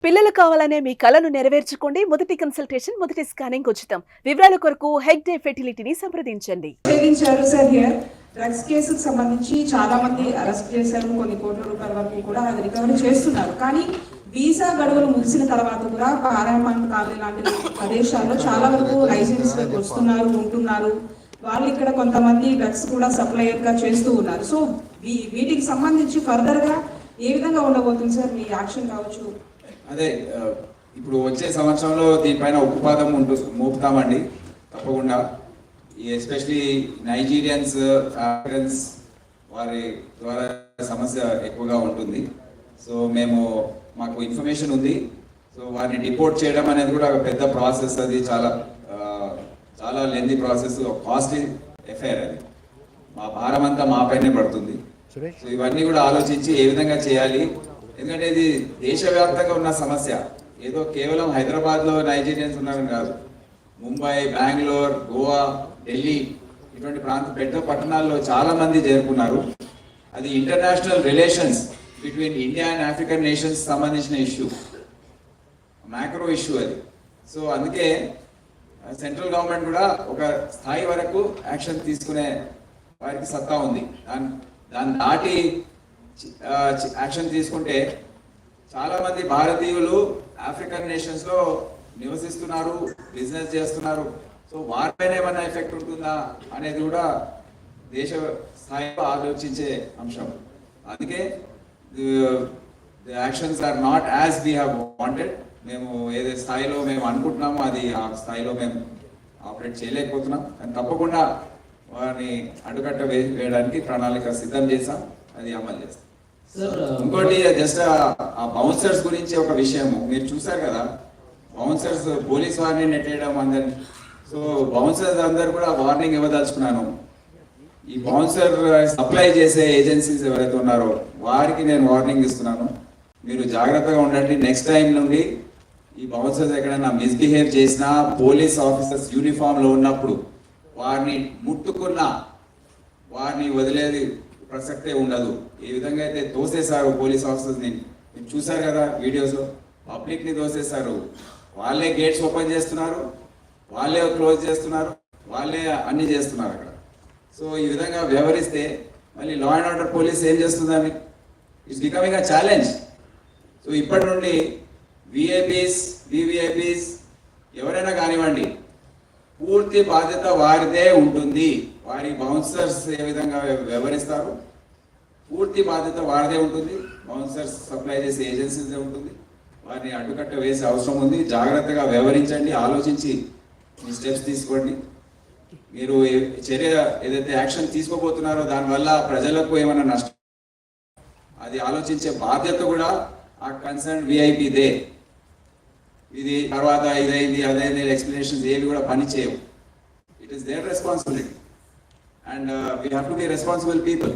పిల్లలు కావాలనే మీ కలను నెరవేర్చుకోండి. మొదటి కన్సల్టేషన్, మొదటి స్కానింగ్ ఉచితం. వివరాల కొరకు హెగ్డే ఫెర్టిలిటీని సంప్రదించండి. ఛేదించారు సార్. హియర్ డ్రగ్స్ కేసుకు సంబంధించి చాలా మంది అరెస్ట్ చేశారు. కొన్ని కోట్ల రూపాయల వరకు కూడా అది రికవరీ చేస్తున్నారు. కానీ వీసా గడువులు ముగిసిన తర్వాత కూడా పారామాన్ కాలనీ లాంటి ప్రదేశాల్లో చాలా వరకు లైసెన్స్ వస్తున్నారు, ఉంటున్నారు. వాళ్ళు ఇక్కడ కొంతమంది డ్రగ్స్ కూడా సప్లయర్ గా చేస్తూ ఉన్నారు. సో వీటికి సంబంధించి ఫర్దర్ గా ఏ విధంగా ఉండబోతుంది సార్ మీ యాక్షన్ కావచ్చు? అదే ఇప్పుడు వచ్చే సంవత్సరంలో దీనిపైన ఉక్కుపాదం మోపుతామండి తప్పకుండా. ఎస్పెషలీ నైజీరియన్స్, ఆఫ్రికన్స్ వారి ద్వారా సమస్య ఎక్కువగా ఉంటుంది. సో మాకు ఇన్ఫర్మేషన్ ఉంది. సో వారిని డిపోర్ట్ చేయడం అనేది కూడా ఒక పెద్ద ప్రాసెస్. అది చాలా లెంతీ ప్రాసెస్, కాస్ట్లీ ఎఫైర్. అది మా భారం అంతా మాపైనే పడుతుంది. సో ఇవన్నీ కూడా ఆలోచించి ఏ విధంగా చేయాలి. ఎందుకంటే ఇది దేశవ్యాప్తంగా ఉన్న సమస్య. ఏదో కేవలం హైదరాబాద్లో నైజీరియన్స్ ఉన్నారని కాదు. ముంబై, బెంగళూరు, గోవా, ఢిల్లీ ఇటువంటి పెద్ద పట్టణాల్లో చాలా మంది చేరుకున్నారు. అది international relations between India and African nations సంబంధించిన ఇష్యూ, మ్యాక్రో ఇష్యూ అది. సో అందుకే సెంట్రల్ గవర్నమెంట్ కూడా ఒక స్థాయి వరకు యాక్షన్ తీసుకునే వారికి సత్తా ఉంది. దాన్ని దాటి యాక్షన్ తీసుకుంటే చాలా మంది భారతీయులు ఆఫ్రికన్ నేషన్స్ లో నివసిస్తున్నారు, బిజినెస్ చేస్తున్నారు. సో వారిపైన ఏమైనా ఎఫెక్ట్ ఉంటుందా అనేది కూడా దేశ స్థాయిలో ఆలోచించే అంశం. అందుకే the actions are not as we have wanted. మేము ఏదే స్థాయిలో మేము అనుకుంటున్నామో అది ఆ స్థాయిలో మేము ఆపరేట్ చేయలేకపోతున్నాం. కానీ తప్పకుండా వారిని అడ్డుకట్ట వేయడానికి ప్రణాళిక సిద్ధం చేశాం, అది అమలు చేస్తాం. ఇంకోటి జస్ట్ ఆ బౌన్సర్స్ గురించి ఒక విషయము మీరు చూసారు కదా. బౌన్సర్స్ పోలీస్ వారిని నెట్టేయడం అందరినీ. సో బౌన్సర్స్ అందరు కూడా వార్నింగ్ ఇవ్వదలుచుకున్నాను. ఈ బౌన్సర్ సప్లై చేసే ఏజెన్సీస్ ఎవరైతే ఉన్నారో వారికి నేను వార్నింగ్ ఇస్తున్నాను. మీరు జాగ్రత్తగా ఉండండి. నెక్స్ట్ టైం నుండి ఈ బౌన్సర్స్ ఎక్కడైనా మిస్బిహేవ్ చేసినా, పోలీస్ ఆఫీసర్స్ యూనిఫామ్ లో ఉన్నప్పుడు వారిని ముట్టుకున్నా వారిని వదిలేది ప్రసక్తే ఉండదు. ఏ విధంగా అయితే తోసేశారు పోలీస్ ఆఫీసర్స్ని మీరు చూసారు కదా వీడియోస్లో. పబ్లిక్ని తోసేశారు. వాళ్ళే గేట్స్ ఓపెన్ చేస్తున్నారు, వాళ్ళే క్లోజ్ చేస్తున్నారు, వాళ్ళే అన్ని చేస్తున్నారు అక్కడ. సో ఈ విధంగా వ్యవహరిస్తే మళ్ళీ లా అండ్ ఆర్డర్ పోలీస్ ఏం చేస్తుందని it's becoming a challenge. So ఇప్పటి నుండి విఐపీస్, వివిఐపీస్ ఎవరైనా కానివ్వండి, పూర్తి బాధ్యత వారిదే ఉంటుంది. వారి బౌన్సర్స్ ఏ విధంగా వ్యవహరిస్తారు పూర్తి బాధ్యత వారిదే ఉంటుంది. బౌన్సర్స్ సప్లై చేసే ఏజెన్సీదే ఉంటుంది. వారిని అడ్డుకట్ట వేసే అవసరం ఉంది. జాగ్రత్తగా వ్యవహరించండి, ఆలోచించి మీ స్టెప్స్ తీసుకోండి. మీరు చర్య ఏదైతే యాక్షన్ తీసుకోబోతున్నారో దానివల్ల ప్రజలకు ఏమైనా నష్టం, అది ఆలోచించే బాధ్యత కూడా ఆ కన్సర్న్ విఐపీదే. ఇది తర్వాత ఇదైంది అదైంది ఎక్స్ప్లెనేషన్స్ ఏవి కూడా పని చేయవు. It is there responsibility and we have to be responsible people.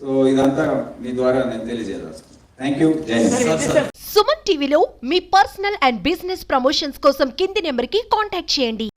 So ఇదంతా మీ ద్వారా నేను తెలియజేయదలుచుకున్నాను. Thank you. జై హింద్. సుమన్ టీవీలో మీ పర్సనల్ అండ్ బిజినెస్ ప్రమోషన్స్ కోసం కింది నెంబర్కి కాంటాక్ట్ చేయండి.